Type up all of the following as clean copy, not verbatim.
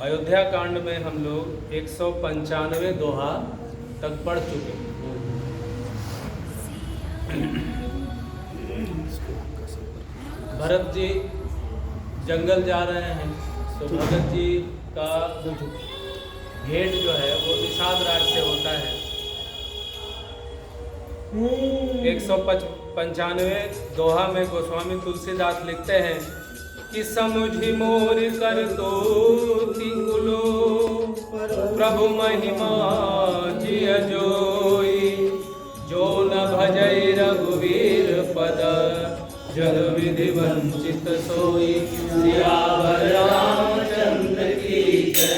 अयोध्या कांड में हम लोग 195 दोहा तक पढ़ चुके हैं। भरत जी जंगल जा रहे हैं तो भरत जी का भेंट जो है वो निषाद राज से होता है। 195 दोहा में गोस्वामी तुलसीदास लिखते हैं कि समुझि मोर कर तो कुलो प्रभु महिमा जिय जोई, जो न भजई रघुवीर पद जग विधि वंचित सोई। सियावर रामचंद्र की जय,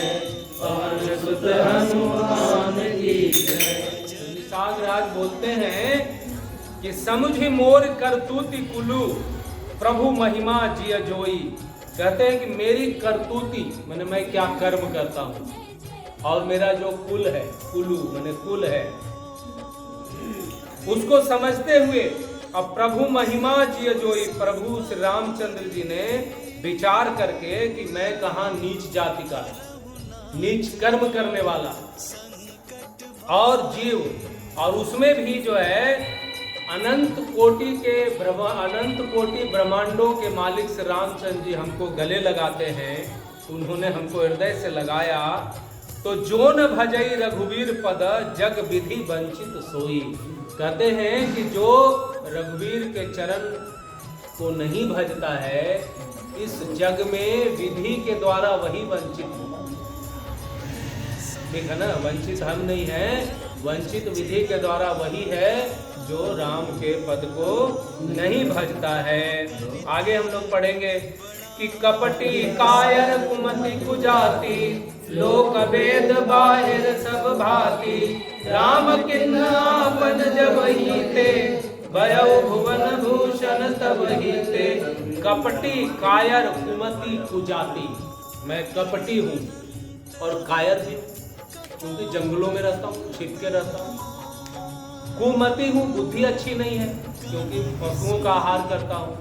पवन सुत हनुमान की जय। निषाद राज बोलते हैं कि समुझि मोर करतूति कुलु प्रभु महिमा जिय जोई। कहते हैं कि मेरी करतूती मैंने मैं क्या कर्म करता हूँ और मेरा जो कुल है, कुलु मैंने कुल है, उसको समझते हुए अब प्रभु महिमा जिय जोई, प्रभु श्री रामचंद्र जी ने विचार करके कि मैं कहाँ नीच जाति का, नीच कर्म करने वाला और जीव, और उसमें भी जो है अनंत कोटि ब्रह्मांडों के मालिक श्री रामचंद्र जी हमको गले लगाते हैं, उन्होंने हमको हृदय से लगाया। तो जो न भजई रघुवीर पद जग विधि वंचित सोई। कहते हैं कि जो रघुवीर के चरण को नहीं भजता है इस जग में विधि के द्वारा वही वंचित होगा। ठीक है ना, वंचित हम नहीं है, वंचित विधि के द्वारा वही है जो राम के पद को नहीं भजता है। आगे हम लोग पढ़ेंगे कि कपटी कायर कुमति कुजाति, लोक वेद बाहिर सब भांति, राम किन्ह आपन जब हीते, भयउ भुवन भूषण तब हीते। कपटी कायर कुमति कुजाति, मैं कपटी हूँ और कायर भी, क्योंकि जंगलों में रहता हूँ, छिप के रहता हूँ। कुमति हूँ, बुद्धि अच्छी नहीं है क्योंकि पशुओं का आहार करता हूँ,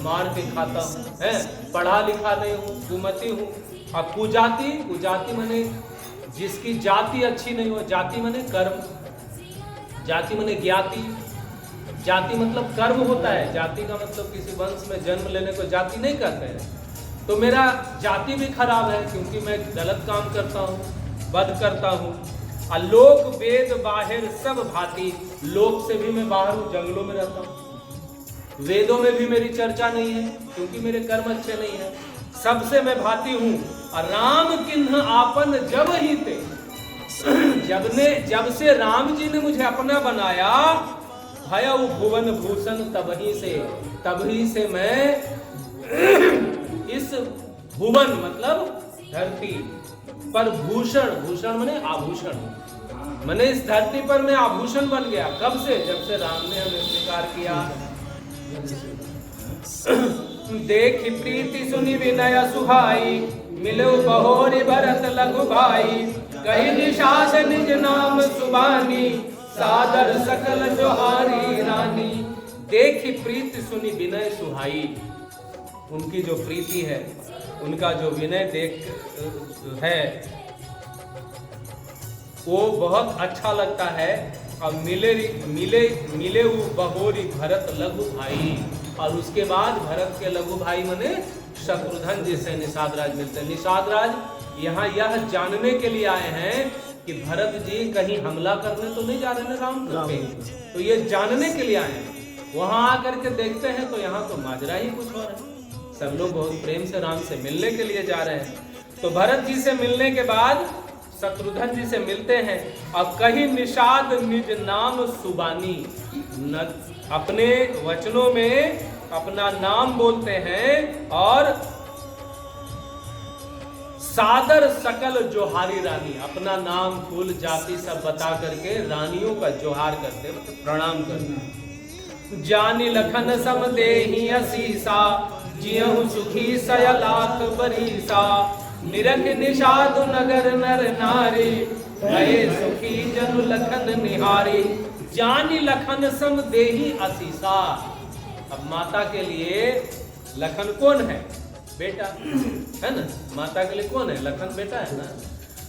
मार के खाता हूँ, है पढ़ा लिखा नहीं हूँ, कुमति हूँ। और कुजाति, कुजाति माने जिसकी जाति अच्छी नहीं हो, जाति माने कर्म, जाति माने ज्ञाति, जाति मतलब कर्म होता है। जाति का मतलब किसी वंश में जन्म लेने को जाति नहीं कहते हैं। तो मेरा जाति भी खराब है क्योंकि मैं गलत काम करता हूँ, वध करता हूँ। लोक वेद बाहिर सब भांति, लोक से भी मैं बाहर हूँ, जंगलों में रहता हूँ। वेदों में भी मेरी चर्चा नहीं है क्योंकि मेरे कर्म अच्छे नहीं है। सबसे मैं भांति हूँ। और राम किन्ह आपन जब ही थे, जब से राम जी ने मुझे अपना बनाया, भयउ भुवन भूषण तभी से मैं इस भुवन मतलब धरती पर भूषण, भूषण माने आभूषण, मैंने इस धरती पर मैं आभूषण बन गया। कब से? जब से राम ने हमें स्वीकार किया। देखि प्रीति सुनि विनय सुहाई, मिलो बहोरी भरत लघु भाई, कही निशास निज नाम सुबानी, सादर सकल जोहारी रानी। देखि प्रीति सुनि विनय सुहाई, उनकी जो प्रीति है, उनका जो विनय देख है वो बहुत अच्छा लगता है। और मिले बहोरी भरत लघु भाई, और उसके बाद भरत के लघु भाई माने शत्रुघ्न जी से निषाद राज मिलते हैं। निषाद राज यहाँ यह जानने के लिए आए हैं कि भरत जी कहीं हमला करने तो नहीं जा रहे हैं राम पे, तो ये जानने के लिए आए हैं। वहां आकर के देखते हैं तो यहाँ तो माजरा ही कुछ और है। सब लोग बहुत प्रेम से राम से मिलने के लिए जा रहे हैं। तो भरत जी से मिलने के बाद शत्रुघ्न जी से मिलते हैं। अब कहीं निषाद निज नाम सुबानी, अपने वचनों में अपना नाम बोलते हैं और सादर सकल जोहारी रानी, अपना नाम कुल जाति सब बता करके रानियों का जोहार करते, मतलब प्रणाम करते। जानी लखन सम देहि असीसा, जियहु सुखी सय लाख बरीसा, निरख निषाद नगर नर नारी, भये सुखी जनु लखन निहारी। जानी लखन सम देहि असीसा, अब माता के लिए लखन कौन है? बेटा है ना, माता के लिए कौन है? लखन बेटा है ना।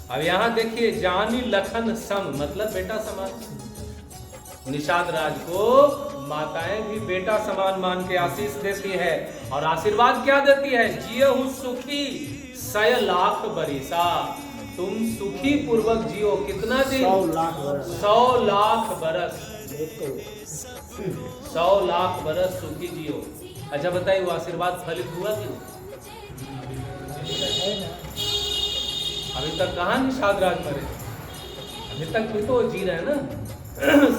अब यहाँ देखिए, जानी लखन सम मतलब बेटा समान। निषाद राज को माताएं भी बेटा समान मान के आशीष देती है और आशीर्वाद क्या देती है? जियहु सुखी 100 लाख बरिसा, तुम सुखी पूर्वक जियो। कितना दिन? 100 लाख बरस। 100 लाख बरस सुखी जियो। अच्छा बताइए, वो आशीर्वाद फलित हुआ कि नहीं? अभी तक कहाँ निषाद राज मरे? अभी तक भी तो जी रहे हैं ना,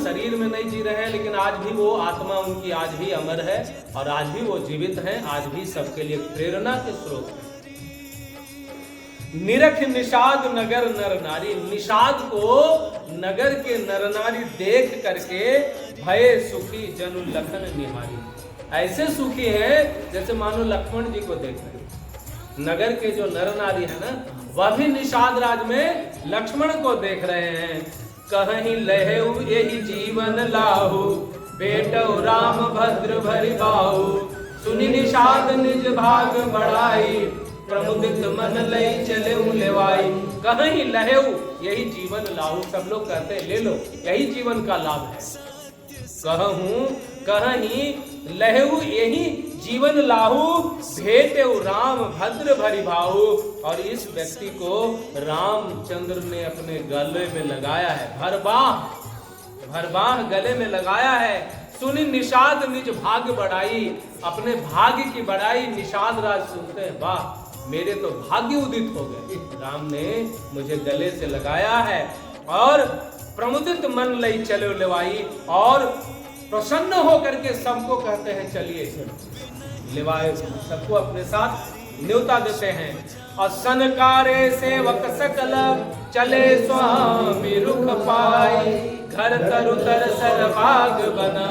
शरीर में नहीं जी रहे हैं, लेकिन आज भी वो आत्मा उनकी आज भी अमर है और आज भी वो जीवित हैं, आज भी सबके लिए प्रेरणा के स्रोत हैं। निरख निषाद नगर नर नारी, निषाद को नगर के नर नारी देख करके भय सुखी जनु लखन निहारी, ऐसे सुखी हैं जैसे मानो लक्ष्मण जी को देख रहे। नगर के जो नर नारी है ना, वह भी निषाद राज में लक्ष्मण को देख रहे हैं। कहीं लहेउ यही जीवन लाहु, बेटो राम भद्र भरि बाहु, सुनि निषाद निज भाग बढ़ाई, प्रमुदित मन लई चले लेवाई। कहीं लहेउ यही जीवन लाहु, सब लोग कहते हैं ले लो, यही जीवन का लाभ है। कहूं कहीं लहेउ यही जीवन लाहू, भेटेउ राम भद्र भरि भाहु, और इस व्यक्ति को रामचंद्र ने अपने गले में लगाया है, भरबाह गले में लगाया है। सुनी निषाद निज भाग्य बढ़ाई, अपने भाग्य की बढ़ाई निषाद राज सुनते हैं, वाह मेरे तो भाग्य उदित हो गए, राम ने मुझे गले से लगाया है। और प्रमुदित मन लई चले लेवाई, और प्रसन्न होकर के सबको कहते हैं चलिए लेवाए, सबको अपने साथ न्योता देते हैं। और सनकारे सेवक सकल चले स्वामी रुख पाई, घर तरु तर सरभाग बना,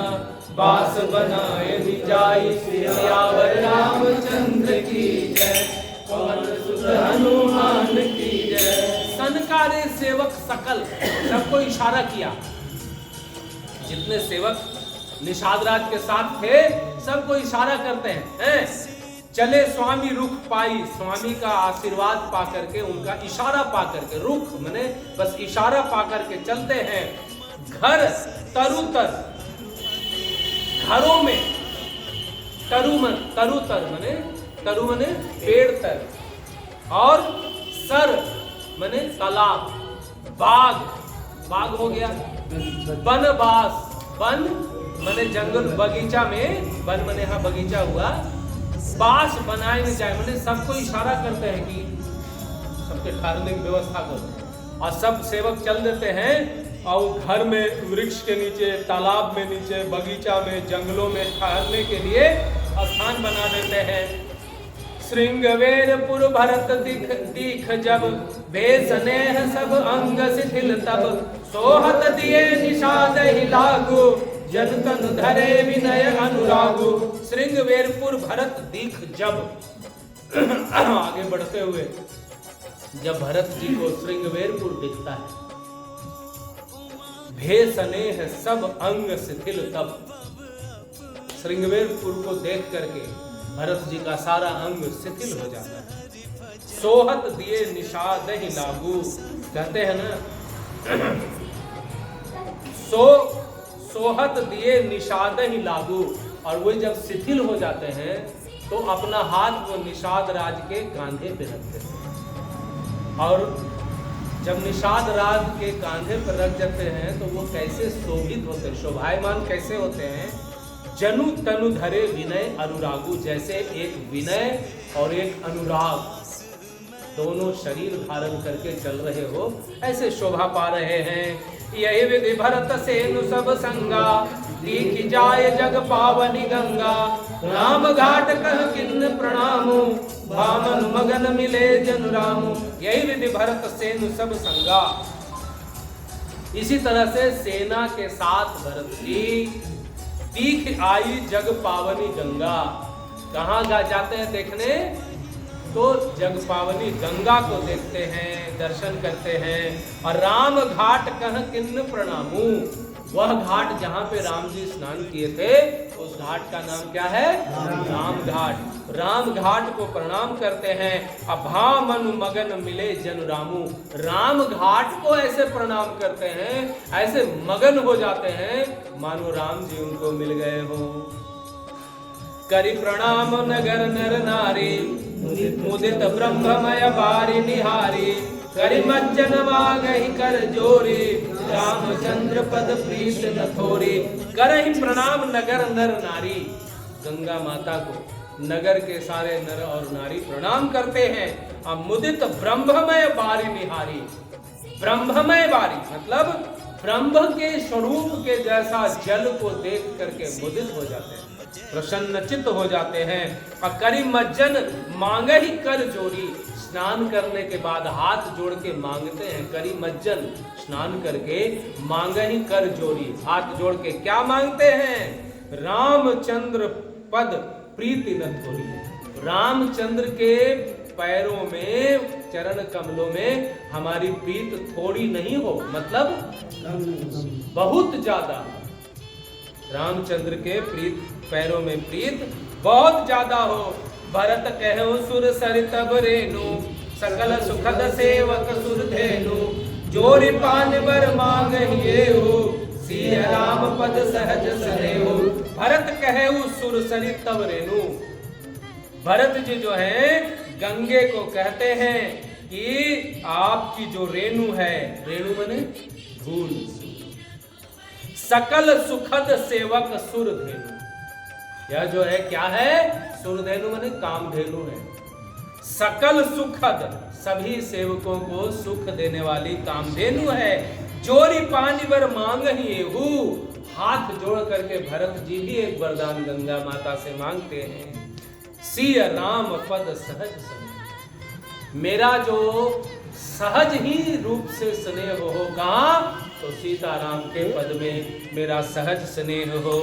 बास बनाए जाई, सियावर रामचंद्र की जय, पवन सुत हनुमान की जय। सनकारे सेवक सकल, सबको इशारा किया, जितने सेवक निषाद राज के साथ थे सबको इशारा करते हैं। चले स्वामी रुख पाई, स्वामी का आशीर्वाद पा करके, उनका इशारा पा करके, रुख माने बस इशारा पा करके चलते हैं। घर तरुतर, घरों में तरुतर माने तरु माने पेड़ तर, और सर माने तालाब, बाग हो गया, बनबास, वन माने जंगल, बगीचा में, वन माने यहाँ बगीचा हुआ, बास बनाए में जाए माने सबको इशारा करते हैं कि सबके ठहरने की व्यवस्था करो। और सब सेवक चल देते हैं और घर में, वृक्ष के नीचे, तालाब में नीचे, बगीचा में, जंगलों में ठहरने के लिए स्थान बना देते हैं। श्रृंगवेरपुर भरत दीख जब, बेसनेह सब अंग शिथिल तब, सोहत दिए निषाद ही लागू, जन तन धरे विनय अनुरागु। श्रृंगवेरपुर भरत दीख जब, आगे बढ़ते हुए जब भरत जी को श्रृंगवेरपुर दिखता है, भेसनेह सब अंग शिथिल तब, श्रृंगवेरपुर को देख करके भरत जी का सारा अंग शिथिल हो जाता है। सोहत दिए निषाद ही लागू, कहते हैं ना, सोहत दिए निषाद ही लागू, और वो जब शिथिल हो जाते हैं तो अपना हाथ वो निषाद राज के कांधे पे रखते हैं, और जब निषाद राज के कांधे पर रख जाते हैं तो वो कैसे शोभित होते हैं, शोभायमान कैसे होते हैं। जनु तनु धरे विनय अनुरागु, जैसे एक विनय और एक अनुराग दोनों शरीर धारण करके चल रहे हो, ऐसे शोभा पा रहे हैं। यही विधि भरत सेनु सब संगा, दीख जाय जग पावनी गंगा, राम घाट कह किन्न प्रणामु, भामन मगन मिले जन रामु। यही विधि भरत सेनु सब संगा, इसी तरह से सेना के साथ भरत जी दीख आई जग पावनी गंगा, कहाँ जाते हैं देखने, तो जग पावनी गंगा को देखते हैं, दर्शन करते हैं। और राम घाट कह किन्न प्रणामु, वह घाट जहाँ पे राम जी स्नान किए थे उस घाट का नाम क्या है? राम घाट। राम घाट को प्रणाम करते हैं। अभा मनु मगन मिले जन रामू। राम घाट को ऐसे प्रणाम करते हैं, ऐसे मगन हो जाते हैं मानो राम जी उनको मिल गए हो। करि प्रणाम नगर नर नारी, मुदित ब्रह्ममय बारी निहारी। करि मज्जन मांगहि कर जोरी, रामचंद्र पद प्रीत न थोरी। करहि प्रणाम नगर नर नारी। गंगा माता को नगर के सारे नर और नारी प्रणाम करते हैं। अब मुदित ब्रह्ममय बारी निहारी। ब्रह्ममय बारी मतलब ब्रह्म के स्वरूप के जैसा जल को देख करके मुदित हो जाते हैं, प्रसन्नचित्त हो जाते हैं। और करि मज्जन मांगहि कर जोरी। स्नान करने के बाद हाथ जोड़ के मांगते हैं। करि मज्जन स्नान करके मांगहि कर जोरी। हाथ जोड़ के क्या मांगते हैं? रामचंद्र पद प्रीति न थोरी। रामचंद्र के पैरों में, चरण कमलों में हमारी प्रीत थोड़ी नहीं हो, मतलब बहुत ज्यादा। रामचंद्र के प्रीत पैरों में प्रीत बहुत ज्यादा हो। भरत कहो सुर सरित रेणु, सकल सुखद सेवक सुर धेनु। जोरि पान बर मांगहिए हो, सिय राम पद सहज सनेहु। भरत कहो सुर सरित रेणु। भरत जी जो है गंगे को कहते हैं कि आपकी जो रेणु है, रेणु माने धूल। सकल सुखद सेवक सुर धेनु। यह जो है क्या है? सुरधेनु माने कामधेनु है। सकल सुखद, सभी सेवकों को सुख देने वाली कामधेनु है। जोरी पानी बर मांगहि एहू। हाथ जोड़ करके भरत जी भी एक वरदान गंगा माता से मांगते हैं। सिय राम पद सहज स्नेह। मेरा जो सहज ही रूप से स्नेह हो, कहाँ? तो सीताराम के पद में मेरा सहज स्नेह हो।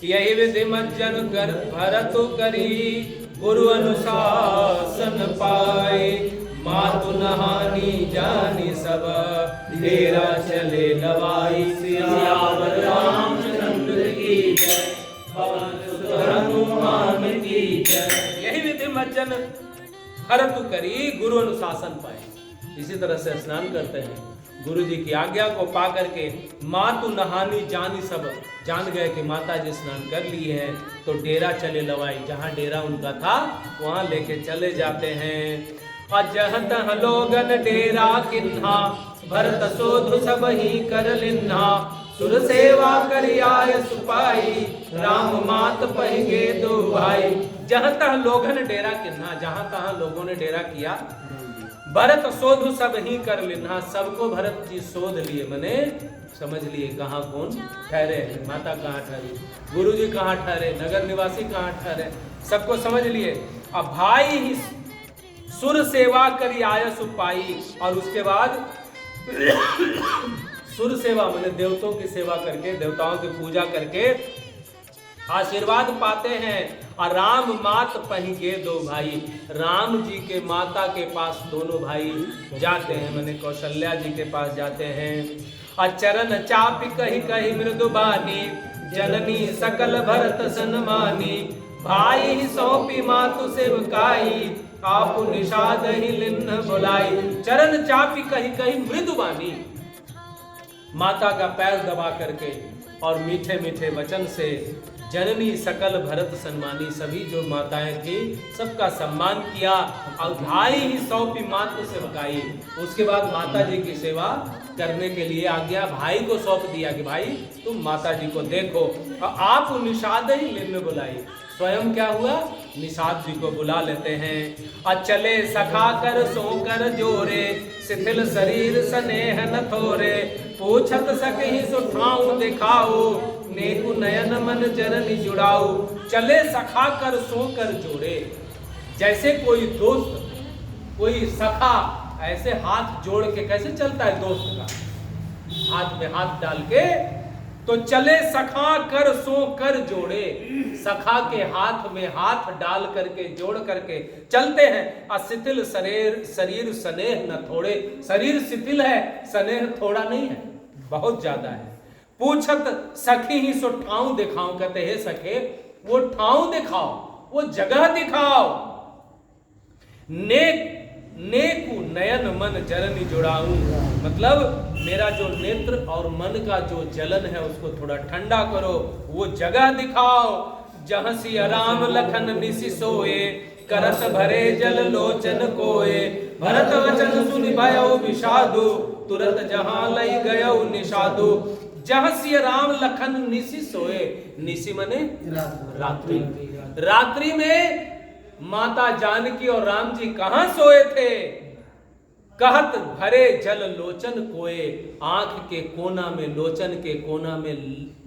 यही विधि मज्जन कर भरत करी, गुरु अनुशासन पाए। मातु नहानी जानी सब, डेरा चले लवाई। सियावर रामचंद्र की जय, पवन सुत हनुमान की जय। यही विधि मज्जन भरत करी, गुरु अनुशासन पाए। इसी तरह से स्नान करते हैं। गुरु जी की आज्ञा को पा करके मातु नहानी जानी सब, जान गए कि माता जी स्नान कर ली है, तो डेरा चले लवाई। जहाँ डेरा उनका था वहां लेके चले जाते हैं। और जहाँ तहाँ लोगन डेरा किन्हा, भरत शोध सब ही कर लिन्हा। सुर सेवा करि आय सुपाई, राम मात पहिगे दो भाई। जहाँ तहाँ लोगन डेरा किन्हा, जहाँ तहाँ लोगों ने डेरा किया। भरत शोध सब ही कर लिन्हा। सबको भरत जी शोध लिए, मने समझ लिए कहाँ कौन ठहरे हैं। माता कहाँ ठहरी, गुरु जी कहाँ ठहरे, नगर निवासी कहाँ ठहरे, सबको समझ लिए। अब भाई ही सुर सेवा करी आय सुपाई। और उसके बाद सुर सेवा मैंने देवताओं की सेवा करके, देवताओं की पूजा करके आशीर्वाद पाते हैं। और राम मात पहिगे दो भाई। राम जी के माता के पास दोनों भाई जाते हैं, मैंने कौशल्या जी के पास जाते हैं। और चरण चापि कही कही मृदु बानी, जननी सकल भरत सन्मानी। भाई ही सौंपी मातु सेवकाई, आप निषाद ही लिन्न बुलाई। चरण चापी कही कही मृदु बानी। माता का पैर दबा करके और मीठे मीठे वचन से जननी सकल भरत सम्मानी, सभी जो माताएं थी सबका सम्मान किया। और भाई ही सौंपी मातु सेवकाई। उसके बाद माता जी की सेवा करने के लिए आज्ञा भाई को सौंप दिया कि भाई तुम माता जी को देखो। और आप निषाद ही लेने बुलाई। स्वयं क्या हुआ, निषाद जी को बुला लेते हैं। और चले सखा कर सोकर जोरे, शिथिल शरीर स्नेह न थोरे। पूछत सकहि सुठाऊं दिखाओ, नेकु नयन मन जननी जुड़ाओ। चले सखा कर सोकर जोड़े। जैसे कोई दोस्त, कोई सखा ऐसे हाथ जोड़ के कैसे चलता है दोस्त का, हाथ में हाथ डाल के, तो चले सखा कर सो कर जोड़े। सखा के हाथ में हाथ डाल करके जोड़ करके चलते हैं। अशिथिल शरीर स्नेह न थोड़े। शरीर शिथिल है, स्नेह थोड़ा नहीं है, बहुत ज्यादा है। पूछत सखी ही सो ठाव दिखाओ, कहते हे सखे वो ठाव दिखाओ, वो जगह दिखाओ। नेकु नयन मन जलन जुड़ाऊं, मतलब मेरा जो नेत्र और मन का जो जलन है उसको थोड़ा ठंडा करो, वो जगह दिखाओ। जहाँ सिया राम लखन निसि सोए, करत भरे जल लोचन कोए। भरत वचन सुनि भयउ विषादु, तुरत जहाँ लई गयउ निषादु। जहाँ सिया राम लखन निसि सोए, निसि मने रात्रि। रात्रि में माता जानकी और राम जी कहां सोए थे? कहत भरे जल लोचन कोए, आंख के कोना में, लोचन के कोना में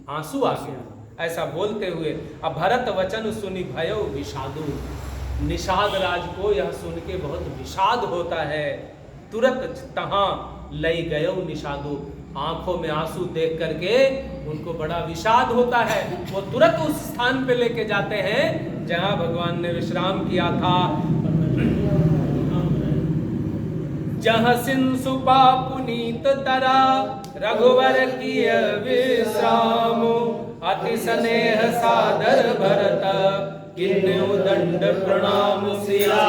आंसू आ गया, ऐसा बोलते हुए। अब भरत वचन सुनि भयउ विषादु, निषाद राज को यह सुन के बहुत विषाद होता है। तुरत तहां लई गयउ निषादु, आंखों में आंसू देख करके उनको बड़ा विषाद होता है। वो तुरंत उस स्थान पे लेके जाते हैं जहां भगवान ने विश्राम किया था। जहाँ सिंसुपा पुनीत तरा, रघुवर किय विश्राम। अति स्नेह सादर भरत, किन्हु दंड प्रणाम। सिया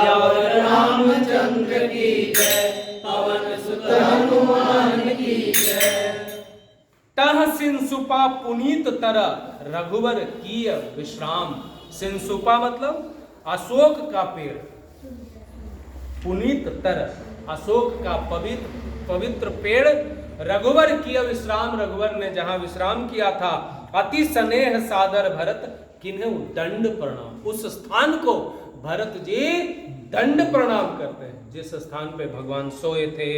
रामचंद्र की जय, पवन सुत हनुमान की जय। तह सिंसुपा पुनीत तर, रघुवर किय विश्राम। सिंसुपा मतलब अशोक का पेड़, पुनीत तर अशोक का पवित्र पेड़। रघुवर किय विश्राम, रघुवर ने जहां विश्राम किया था। अति स्नेह सादर भरत, किन्हु दंड प्रणाम। उस स्थान को भरत जी दंड प्रणाम करते हैं जिस स्थान पे भगवान सोए थे।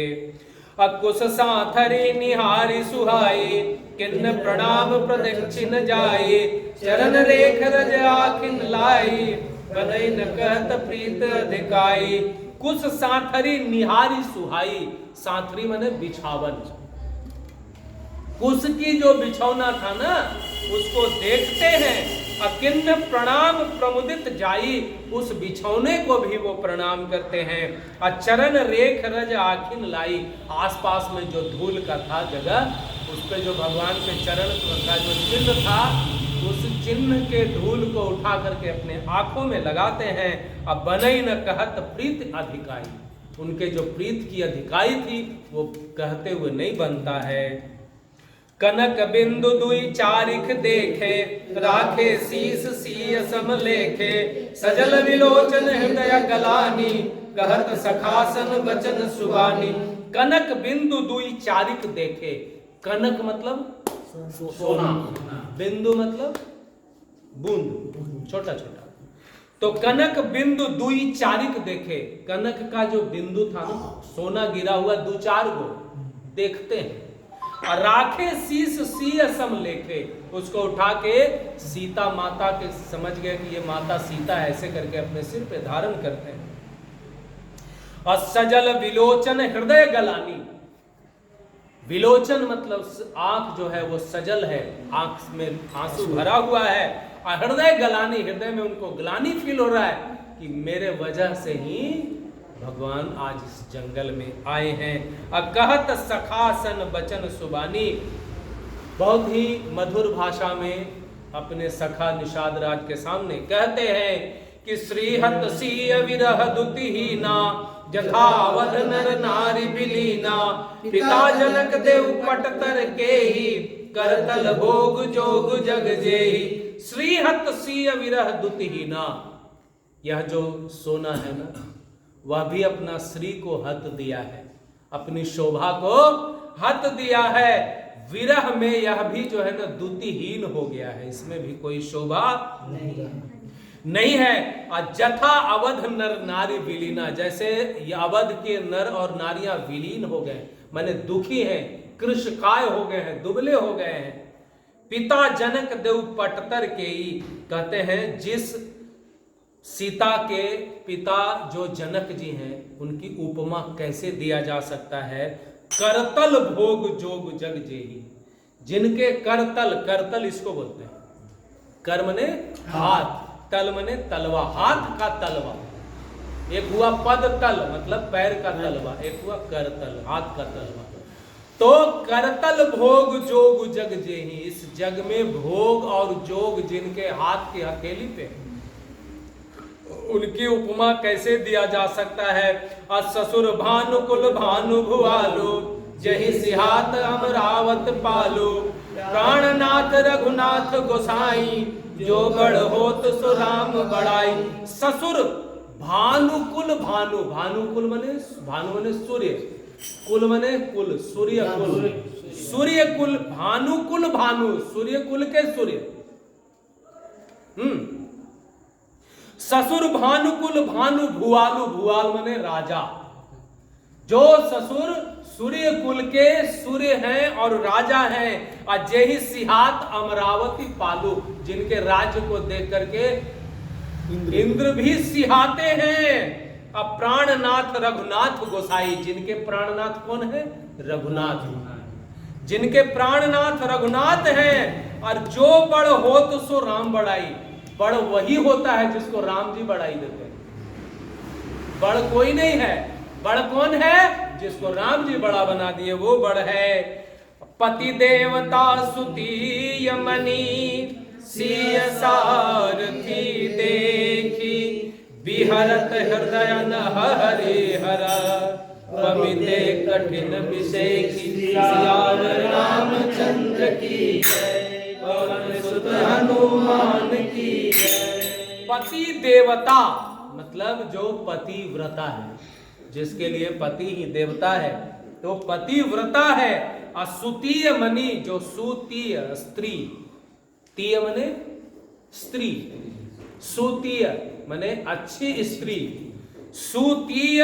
अकुश साथरी निहारी सुहाई, किन्न प्रणाम प्रदक्षिण जाए। चरण रेख रज आखिन लाई, कनई न कहत प्रीत अधिकाई। कुश साथरी निहारी सुहाई, साथरी माने बिछावन। कुश की जो बिछौना था ना उसको देखते हैं। अकिन्न प्रणाम प्रमुदित जाई, उस बिछौने को भी वो प्रणाम करते हैं। चरण रेख रज आखिन लाई, आसपास में जो धूल का था जगह, उस पे जो भगवान के चरण का जो चिन्ह था, उस चिन्ह के धूल को उठा करके अपने आंखों में लगाते हैं। अब बनई न कहत प्रीत अधिकाई, उनके जो प्रीत की अधिकाई थी वो कहते हुए नहीं बनता है। कनक बिंदु दुई चारिख देखे, राखे शीस सीय सम लेखे। सजल विलोचन हृदय गलानी, कहत सखासन वचन सुबानी। कनक बिंदु दुई चारिख देखे, कनक मतलब सोना, बिंदु मतलब बूंद, छोटा छोटा। तो कनक बिंदु दुई चारिक देखे, कनक का जो बिंदु था ना, सोना गिरा हुआ दो चार गो देखते हैं। और राखे शीस सीय सम लेखे, उसको उठा के सीता माता के, समझ गए कि ये माता सीता है, ऐसे करके अपने सिर पे धारण करते हैं। और सजल विलोचन हृदय गलानी, विलोचन मतलब आंख जो है वो सजल है, आंख में आंसू भरा हुआ है। और हृदय गलानी, हृदय में उनको ग्लानी फील हो रहा है कि मेरे वजह से ही भगवान आज इस जंगल में आए हैं। कहत सखासन वचन सुबानी, बहुत ही मधुर भाषा में अपने सखा निषाद राज के सामने कहते हैं कि श्रीहत सीय विरह दुतिहीना, जथावध नर नारी बिलीना। पिता जनक देव पटतर के ही, करतल भोग जोग जग जेही। श्रीहत सीय विरह दुतिहीना, यह जो सोना है ना, वह भी अपना श्री को हत दिया है, अपनी शोभा को हत दिया है। विरह में यह भी जो है ना दुतिहीन हो गया है, इसमें भी कोई शोभा नहीं है। जथा अवध नर नारी विलीना, जैसे अवध के नर और नारियां विलीन हो गए, माने दुखी हैं, कृशकाय हो गए हैं, दुबले हो गए हैं। पिता जनक देव पटतर के ही, कहते हैं जिस सीता के पिता जो जनक जी हैं, उनकी उपमा कैसे दिया जा सकता है। करतल भोग जोग जग जेही, जिनके करतल, करतल इसको बोलते हैं, कर मने हाथ, तल मने तलवा, हाथ का तलवा। एक हुआ पद तल मतलब पैर का तलवा, एक हुआ करतल हाथ का तलवा। तो करतल भोग जोग जग जेहि, इस जग में भोग और जोग जिनके हाथ की हथेली पे, उनकी उपमा कैसे दिया जा सकता है। ससुर भानुकुल भानु भुआलो, जहि सिहात अमरावत पालो, प्राणनाथ रघुनाथ गोसाई, जो बड़ होत सो राम बड़ाई। ससुर भानुकुल, भानुकुल मने भानु मने सूर्य, कुल मने कुल, सूर्य कुल, सूर्य कुल, भानुकुल भानु, सूर्य कुल के सूर्य। ससुर भानुकुल भानु भुआलु, भुआल मने राजा, जो ससुर सूर्य कुल के सूर्य हैं और राजा हैं। और जेहि सिहात अमरावती पालू, जिनके राज्य को देख करके इंद्र भी सिहाते हैं। अब प्राणनाथ रघुनाथ गोसाई, जिनके प्राणनाथ कौन है? रघुनाथ, जिनके प्राणनाथ रघुनाथ हैं। और जो बड़ हो तो सो राम बड़ाई, बड़ वही होता है जिसको राम जी बड़ाई देते हैं। बड़ कोई नहीं है, बड़ कौन है? जिसको राम जी बड़ा बना दिए वो बड़ है। पति देवता सुती यमनी, सिय सारथी देखी, बिहरत हृदय न हरे हर, पमिते कठिन विषेखी, सियावर रामचंद्र की जय, पवन सुत हनुमान की जय। पति देवता मतलब जो पतिव्रता है, जिसके लिए पति ही देवता है, तो पतिव्रता है। असुतीय मणि, जो सुतीय स्त्री, तीय मने स्त्री, सुतीय मने अच्छी स्त्री, सुतीय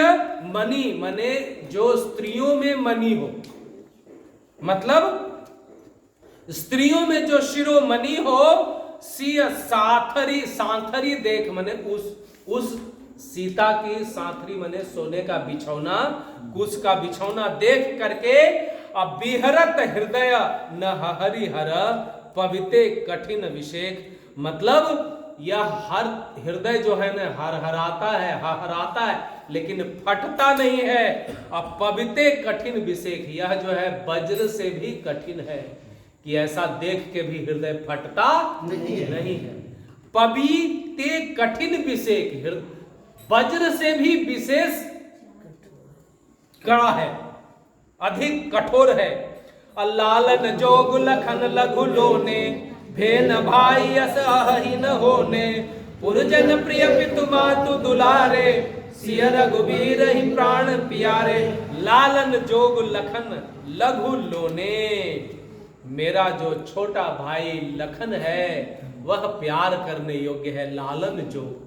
मणि मने जो स्त्रियों में मणि हो, मतलब स्त्रियों में जो शिरोमणि हो। सिय साथरी, सांथरी देख मने उस सीता की सांथरी मने सोने का बिछौना, कुश का बिछौना देख करके अब बिहरत हृदय न हरिहर, पविते कठिन विषेक, मतलब यह हर हृदय जो है ना हरहराता है, हहराता है, लेकिन फटता नहीं है। अब पविते कठिन विषेक, यह जो है वज्र से भी कठिन है, कि ऐसा देख के भी हृदय फटता नहीं है। पविते कठिन विषेक, वज्र से भी विशेष कड़ा है, अधिक कठोर है। लालन जोग लखन लघु लोने, भेन भाई अस अहिन होने, पुरजन प्रिय पितु मातु दुलारे, सिय रघुबीर ही प्राण प्यारे। लालन जोग लखन लघु लोने, मेरा जो छोटा भाई लखन है वह प्यार करने योग्य है। लालन जोग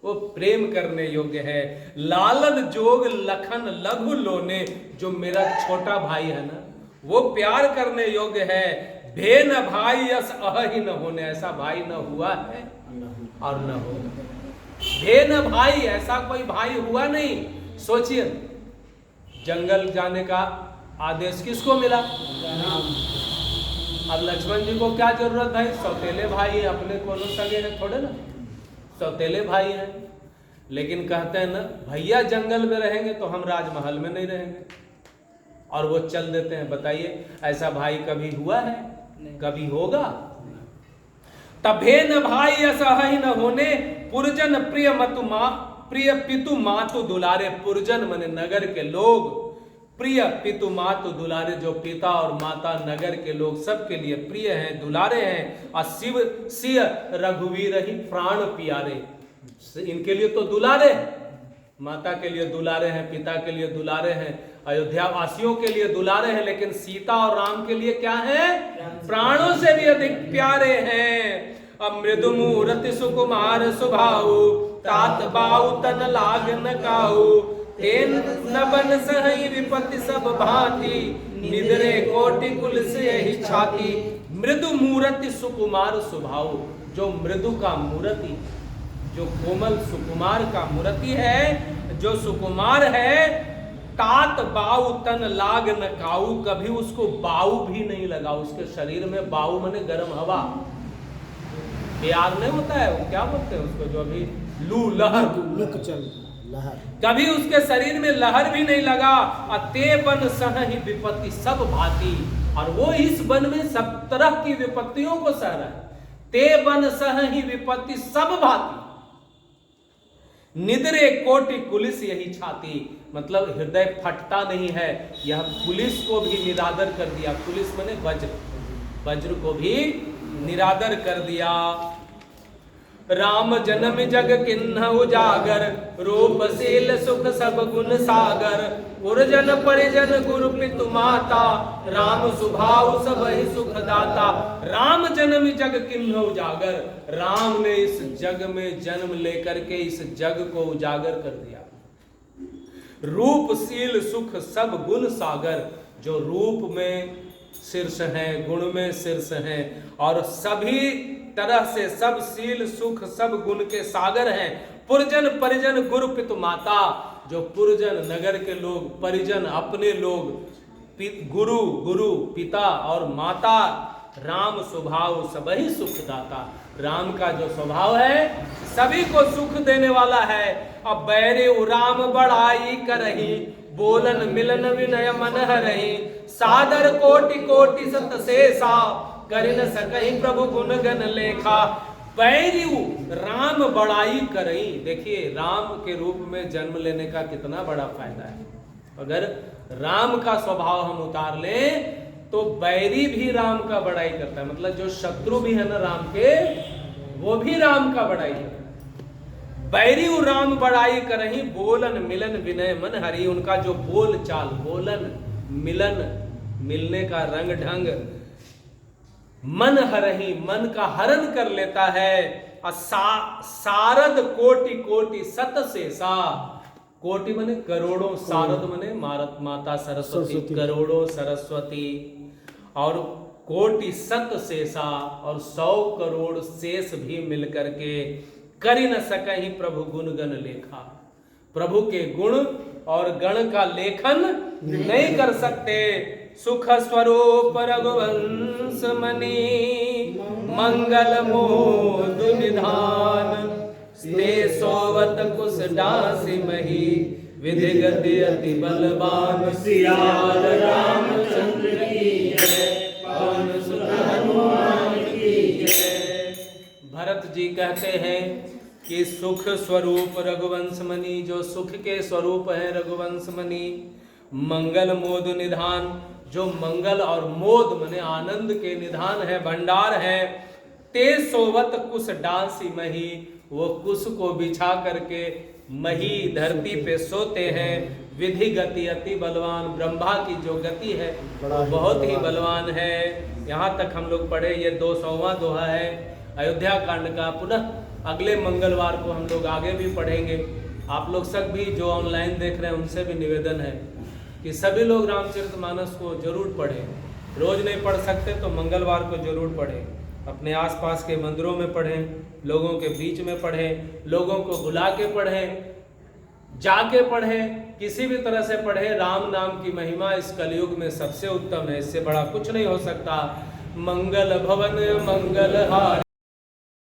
वो प्रेम करने योग्य है। लालन जोग लखन लघु लोने, जो मेरा छोटा भाई है ना वो प्यार करने योग्य है। भेन भाई अस अहि न होने, ऐसा भाई न हुआ है और न होगा। भेन भाई, ऐसा कोई भाई हुआ नहीं। सोचिए, जंगल जाने का आदेश किसको मिला? अब लक्ष्मण जी को क्या जरूरत है? सौतेले भाई, अपने कोनो सगे हैं थोड़े ना, सौतेले भाई हैं। लेकिन कहते हैं ना, भैया जंगल में रहेंगे तो हम राजमहल में नहीं रहेंगे, और वो चल देते हैं। बताइए, ऐसा भाई कभी हुआ है? कभी होगा? तभे न भाई ऐसा ही न होने, पुरजन प्रिय मतु माँ प्रिय पितु मातु दुलारे। पुरजन माने नगर के लोग, प्रिय पितु मातु दुलारे, जो पिता और माता नगर के लोग सबके लिए प्रिय हैं, दुलारे हैं। और शिव सिय रघुवीर ही प्राण प्यारे, इनके लिए तो दुलारे, माता के लिए दुलारे हैं, पिता के लिए दुलारे हैं, अयोध्या वासियों के लिए दुलारे हैं, लेकिन सीता और राम के लिए क्या है? प्राणों से भी अधिक प्यारे हैं। मृदु मूर्ति सुकुमार सुभाऊ, तात बाऊ तन लाग न काऊ, तेन न बन सही विपत्ति सब भांति, निदरे कोटि कुल से ही छाती। मृदु मूर्ति सुकुमार सुभाऊ, जो मृदु का मूर्ति, जो कोमल सुकुमार का मूर्ति है, जो सुकुमार है। तात बाऊ तन लाग न काऊ, कभी उसको बाऊ भी नहीं लगा। उसके शरीर में बाऊ माने गर्म हवा, प्यार नहीं होता है, वो क्या बोलते हैं उसको, जो अभी लू लहर, कभी उसके शरीर में लहर भी नहीं लगा। अते बन सहहि विपत्ति सब भांति, और वो इस वन में सब तरह की विपत्तियों को सह रहा है। ते बन सहहि विपत्ति सब भांति, निद्रे कोटि कुलिस यही छाती, मतलब हृदय फटता नहीं है। यह पुलिस को भी निरादर कर दिया। पुलिस माने वज्र, वज्र को भी निरादर कर दिया। राम जन्म जग किन्ह उजागर, रूप शील सुख सब गुण सागर। पुरजन परिजन गुरु पितु माता, राम स्वभाव सब ही सुख दाता। राम जन्म जग किन्ह उजागर, राम ने इस जग में जन्म लेकर के इस जग को उजागर कर दिया। रूप शील सुख सब गुण सागर, जो रूप में शीर्ष हैं, गुण में शीर्ष हैं, और सभी तरह से सब शील सुख सब गुण के सागर हैं। पुरजन परिजन गुरु पितु माता, जो पुरजन नगर के लोग, परिजन अपने लोग, गुरु गुरु पिता और माता। राम स्वभाव सबहि सुख दाता, राम का जो स्वभाव है सभी को सुख देने वाला है। अब बैरे राम बड़ाई करही, बोलन मिलन विनय मन हरही। सादर कोटि कोटि सत शेषा, कर न सकहि प्रभु गुण गण लेखा। बैरियु राम बड़ाई करई, देखिए राम के रूप में जन्म लेने का कितना बड़ा फायदा है। अगर राम का स्वभाव हम उतार लें तो बैरी भी राम का बड़ाई करता है, मतलब जो शत्रु भी है ना राम के, वो भी राम का बड़ाई करता है। बैरियु राम बड़ाई करही, बोलन मिलन विनय मन हरि। उनका जो बोल चाल, बोलन मिलन, मिलने का रंग ढंग, मन हरही, मन का हरण कर लेता है। सारद कोटि कोटि सत शेषा, कोटि मने करोड़ों, शारद मने माता सरस्वती, करोड़ों सरस्वती, और कोटि सत शेषा, और 100 करोड़ शेष भी मिलकर के करि न सकहि प्रभु गुण गण लेखा। प्रभु के गुण और गण का लेखन नहीं कर सकते। सुख स्वरूप रघुवंश मणि, मंगल मोदु निधान। स्ने सोवत कुश डांसी मही, विधि गति अति बलवान। सियाल रामचंद्र की जय, पवन सुत हनुमान की जय। भरत जी कहते हैं कि सुख स्वरूप रघुवंश मणि, जो सुख के स्वरूप है रघुवंश मणि। मंगल मोद निधान, जो मंगल और मोद माने आनंद के निधान है, भंडार है। ते सोवत कुश डांसी मही, वो कुश को बिछा करके मही धरती पे सोते हैं। विधि गति अति बलवान, ब्रह्मा की जो गति है वो बहुत ही बलवान है। यहाँ तक हम लोग पढ़े, ये 200वां दोहा है अयोध्या कांड का। पुनः अगले मंगलवार को हम लोग आगे भी पढ़ेंगे। आप लोग सब भी जो ऑनलाइन देख रहे हैं उनसे भी निवेदन है कि सभी लोग रामचरितमानस को जरूर पढ़ें। रोज नहीं पढ़ सकते तो मंगलवार को जरूर पढ़ें। अपने आसपास के मंदिरों में पढ़ें, लोगों के बीच में पढ़ें, लोगों को बुला के पढ़ें, जाके पढ़ें, किसी भी तरह से पढ़ें। राम नाम की महिमा इस कलयुग में सबसे उत्तम है, इससे बड़ा कुछ नहीं हो सकता। मंगल भवन मंगल हारी।